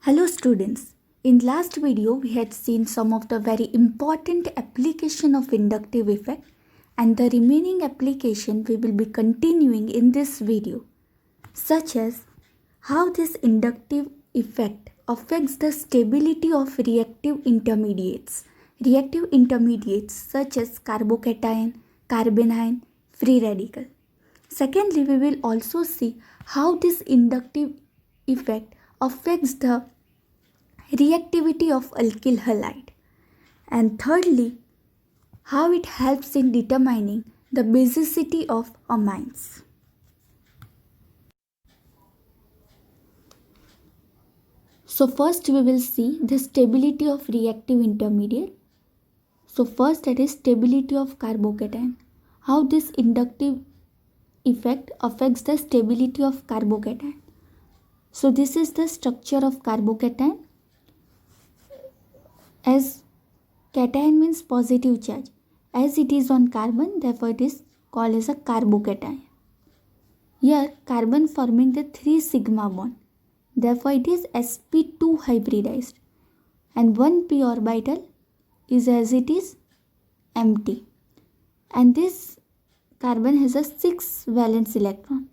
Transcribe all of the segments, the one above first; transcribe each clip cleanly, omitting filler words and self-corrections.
Hello students. In last video we had seen some of the very important application of inductive effect, and the remaining application we will be continuing in this video, such as how this inductive effect affects the stability of reactive intermediates. Reactive intermediates such as carbocation, carbanion, free radical. Secondly, we will also see how this inductive effect affects the reactivity of alkyl halide. And thirdly, how it helps in determining the basicity of amines. So first we will see the stability of reactive intermediate. So first, that is stability of carbocation. How this inductive effect affects the stability of carbocation. So this is the structure of carbocation. As cation means positive charge. As it is on carbon, therefore it is called as a carbocation. Here carbon forming the 3 sigma bond. Therefore it is sp2 hybridized. And 1 p orbital is as it is empty. And this carbon has a 6 valence electron.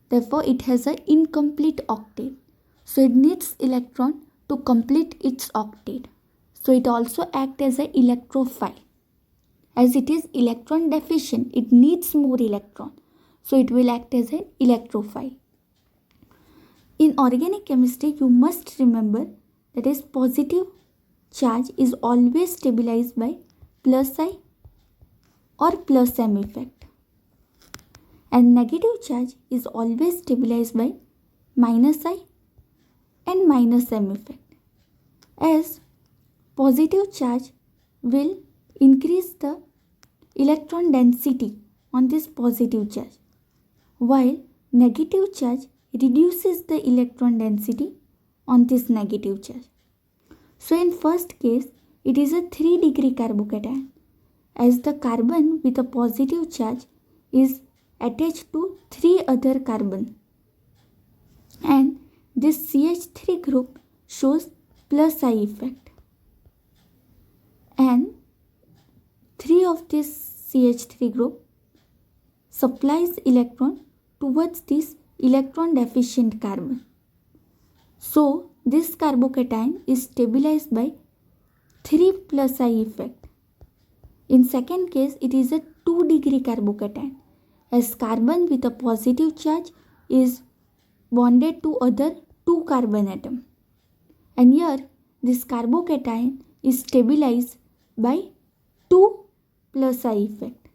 Therefore it has an incomplete octet. So it needs electron to complete its octet. So it also acts as an electrophile. As it is electron deficient, it needs more electron. So it will act as an electrophile. In organic chemistry, you must remember that is positive charge is always stabilized by plus I or plus M effect. And negative charge is always stabilized by minus I and minus M effect. As positive charge will increase the electron density on this positive charge, while negative charge reduces the electron density on this negative charge. So in first case, it is a 3-degree carbocation, as the carbon with a positive charge is attached to 3 other carbon, and this CH3 group shows plus I effect, and 3 of this CH3 group supplies electron towards this electron deficient carbon. So this carbocation is stabilized by 3 plus I effect. In second case, it is a 2-degree carbocation, as carbon with a positive charge is bonded to other 2 carbon atom. And here this carbocation is stabilized by 2 plus I effect.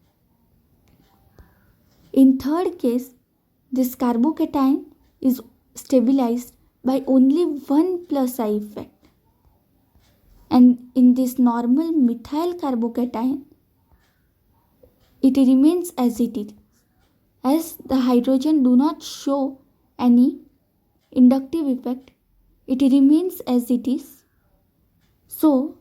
In third case, this carbocation is stabilized by only 1 plus I effect. And in this normal methyl carbocation, it remains as it is, as the hydrogen do not show any inductive effect. It remains as it is. So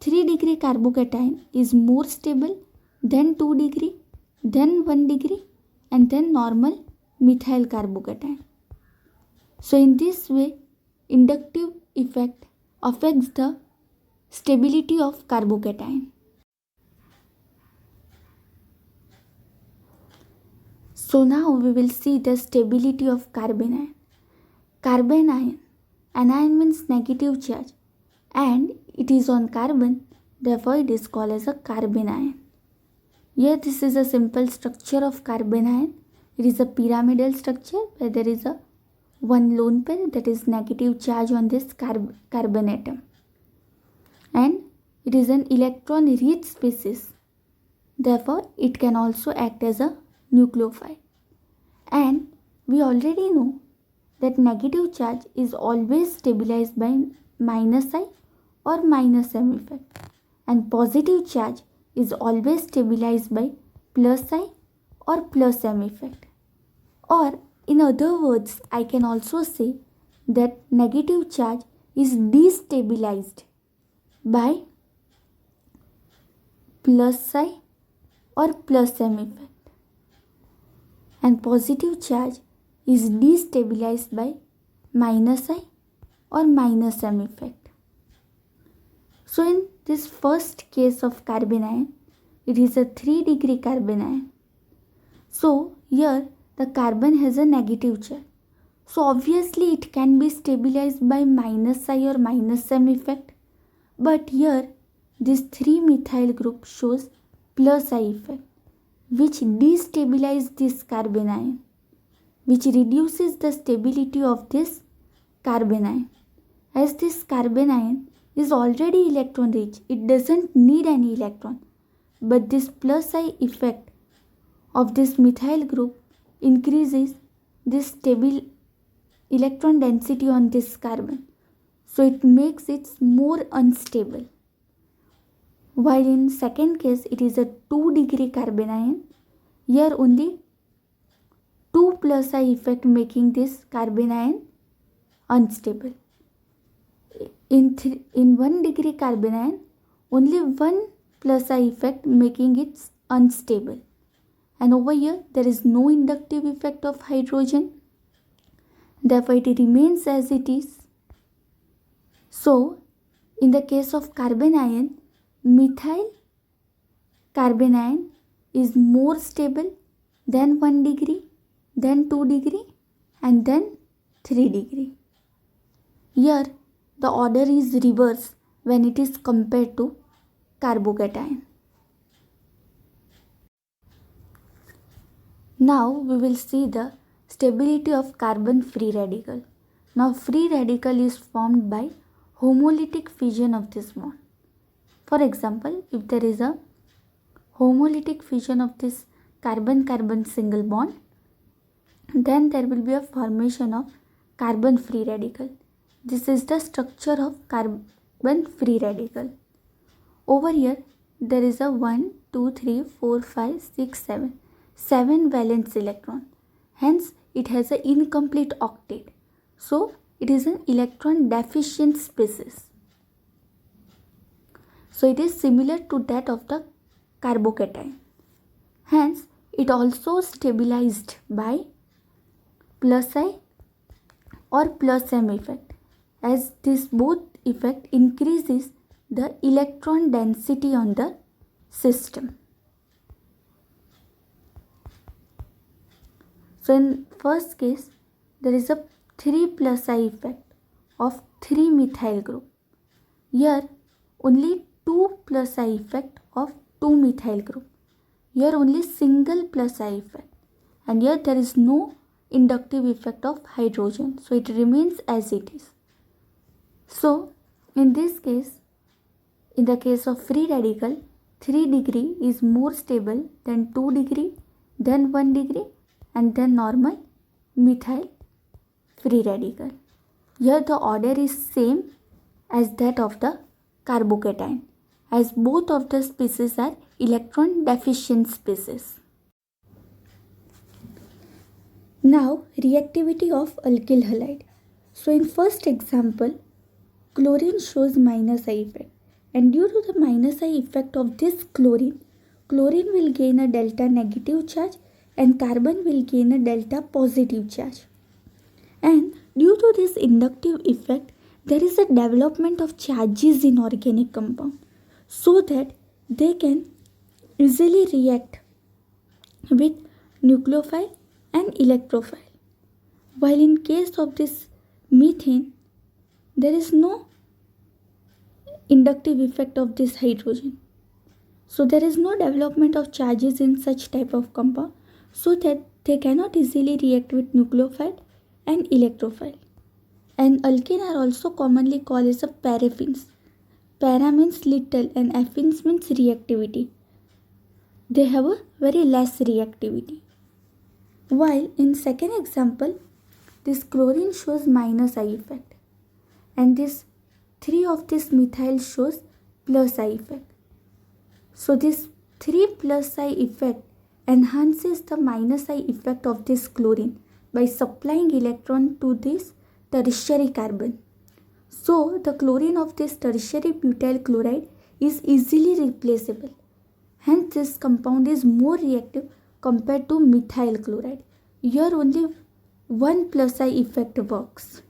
3-degree carbocation is more stable than 2-degree, then 1-degree, and then normal methyl carbocation. So in this way, inductive effect affects the stability of carbocation. So now we will see the stability of carbanion. Carbanion, anion means negative charge, and it is on carbon, therefore it is called as a carbanion. Here this is a simple structure of carbanion. It is a pyramidal structure where there is a one lone pair, that is negative charge on this carbon atom, and it is an electron rich species, therefore it can also act as a nucleophile. And we already know that negative charge is always stabilized by minus I or minus M effect, and positive charge is always stabilized by plus I or plus M effect. Or in other words, I can also say that negative charge is destabilized by plus I or plus M effect, and positive charge is destabilized by minus I or minus M effect. So in this first case of carbanion, it is a 3-degree carbanion. So here the carbon has a negative charge. So obviously it can be stabilized by minus I or minus M effect. But here this 3-methyl group shows plus I effect, which destabilizes this carbanion, which reduces the stability of this carbanion. As this carbanion is already electron rich, it doesn't need any electron. But this plus I effect of this methyl group increases this stable electron density on this carbon. So it makes it more unstable. While in second case it is a 2-degree carbanion, here only 2 plus I effect making this carbanion unstable. In 1-degree carbanion, only 1 plus I effect making it unstable. And over here there is no inductive effect of hydrogen. Therefore it remains as it is. So in the case of carbanion, methyl carbanion is more stable than 1 degree, then 2 degree, and then 3 degree. Here the order is reversed when it is compared to carbocation. Now we will see the stability of carbon free radical. Now free radical is formed by homolytic fission of this bond. For example, if there is a homolytic fission of this carbon-carbon single bond, then there will be a formation of carbon free radical. This is the structure of carbon free radical. Over here there is a 1, 2, 3, 4, 5, 6, 7 valence electron. Hence it has an incomplete octet. So it is an electron deficient species. So it is similar to that of the carbocation. Hence it also stabilized by plus I or plus M effect, as this both effect increases the electron density on the system. So in first case there is a 3 plus I effect of 3-methyl group. Here only 2 plus I effect of 2-methyl group. Here only single plus I effect. And here there is no inductive effect of hydrogen. So it remains as it is. So in this case, in the case of free radical, 3 degree is more stable than 2 degree, then 1 degree, and then normal methyl free radical. Here the order is same as that of the carbocation, as both of the species are electron deficient species. Now reactivity of alkyl halide. So in first example, chlorine shows minus I effect, and due to the minus I effect of this chlorine will gain a delta negative charge and carbon will gain a delta positive charge. And due to this inductive effect, there is a development of charges in organic compound so that they can easily react with nucleophile and electrophile. While in case of this methane, there is no inductive effect of this hydrogen. So there is no development of charges in such type of compound so that they cannot easily react with nucleophile and electrophile. And alkane are also commonly called as a paraffins. Para means little and affins means reactivity. They have a very less reactivity. While in second example, this chlorine shows minus I effect and this 3 of this methyl shows plus I effect. So this 3 plus I effect enhances the minus I effect of this chlorine by supplying electron to this tertiary carbon. So the chlorine of this tertiary butyl chloride is easily replaceable. Hence this compound is more reactive compared to methyl chloride. Here only 1 plus I effect works.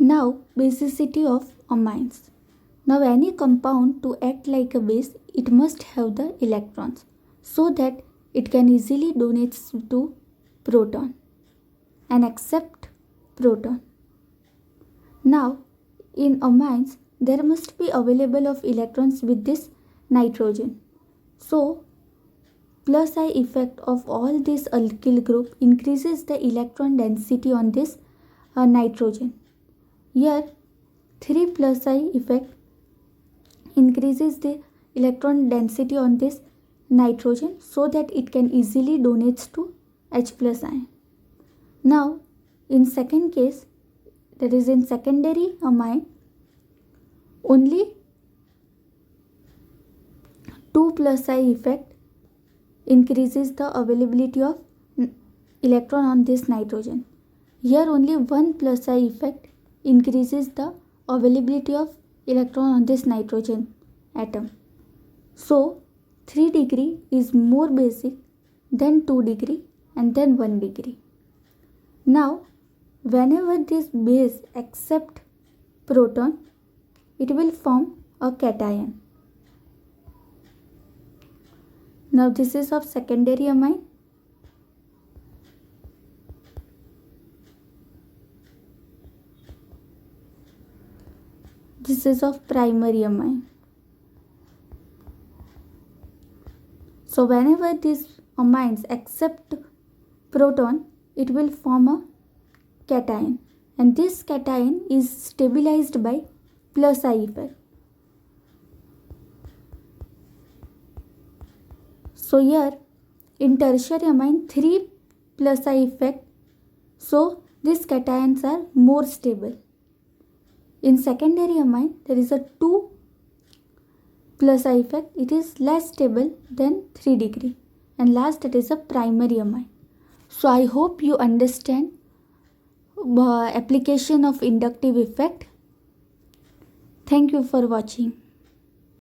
Now, basicity of amines. Now, any compound to act like a base, it must have the electrons so that it can easily donate to proton and accept proton. Now, in amines, there must be available of electrons with this nitrogen. So, plus I effect of all this alkyl group increases the electron density on this nitrogen. Here, 3 plus I effect increases the electron density on this nitrogen so that it can easily donate to H plus ion. Now, in second case, that is in secondary amine, only 2 plus I effect increases the availability of electron on this nitrogen. Here only 1 plus I effect increases the availability of electron on this nitrogen atom. So 3 degree is more basic than 2 degree and then 1 degree. Now whenever this base accept proton, it will form a cation. Now this is of secondary amine. This is of primary amine. So whenever these amines accept proton, it will form a cation, and this cation is stabilized by plus I effect. So here in tertiary amine 3 plus I effect, so these cations are more stable. In secondary amine there is a 2 plus I effect, it is less stable than 3 degree, and last it is a primary amine. So I hope you understand application of inductive effect. Thank you for watching.